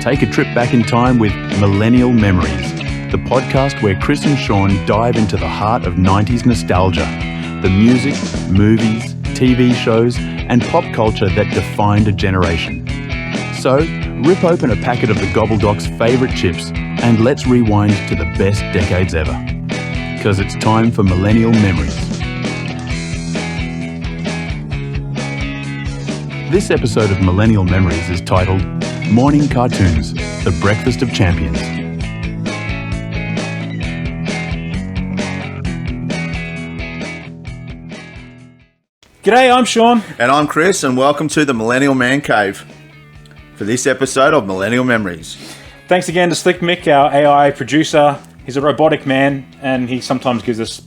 take a trip back in time with Millennial Memories, the podcast where Chris and Sean dive into the heart of 90s nostalgia, the music, movies, TV shows, and pop culture that defined a generation. So, rip open a packet of the Gobbledoc's favourite chips and let's rewind to the best decades ever. Because it's time for Millennial Memories. This episode of Millennial Memories is titled Morning Cartoons, The Breakfast of Champions. G'day, I'm Sean. And I'm Chris, and welcome to the Millennial Man Cave for this episode of Millennial Memories. Thanks again to Slick Mick, our AI producer. He's a robotic man, and he sometimes gives us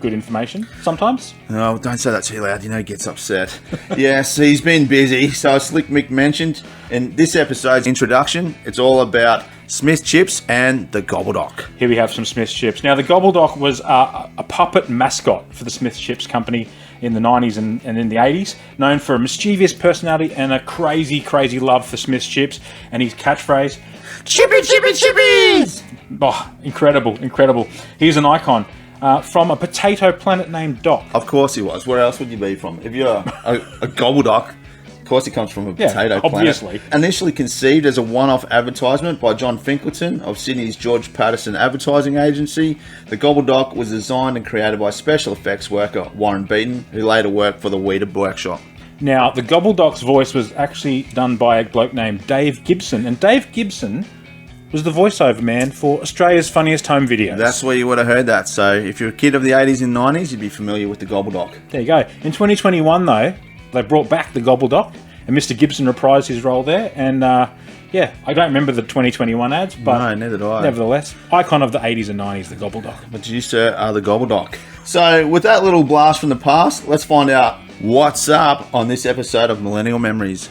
good information. Sometimes. Oh, don't say that too loud. You know he gets upset. Yes, he's been busy. So as Slick Mick mentioned, in this episode's introduction, it's all about Smith's Chips and the Gobbledoc. Here we have some Smith's Chips. Now, the Gobbledoc was a puppet mascot for the Smith's Chips company in the 90s and in the 80s, known for a mischievous personality and a crazy, crazy love for Smith's Chips, and his catchphrase, "Chippy, chippy, chippies!" Oh, incredible, incredible. He's an icon. From a potato planet named Doc. Of course he was. Where else would you be from? If you're a Gobbledoc, of course he comes from a potato obviously. planet. Initially conceived as a one-off advertisement by John Finkleton of Sydney's George Patterson Advertising Agency, the Gobbledoc was designed and created by special effects worker Warren Beaton, who later worked for the Weeder Workshop. Now, the Gobbledoc's voice was actually done by a bloke named Dave Gibson, and Dave Gibson was the voiceover man for Australia's Funniest Home Videos. That's where you would have heard that. So if you're a kid of the 80s and 90s, you'd be familiar with the Gobbledoc. There you go. In 2021, though, they brought back the Gobbledoc, and Mr. Gibson reprised his role there. And I don't remember the 2021 ads, but no, neither do I. Nevertheless, icon of the 80s and 90s, the Gobbledoc. But you, sir, are the Gobbledoc. So with that little blast from the past, let's find out what's up on this episode of Millennial Memories.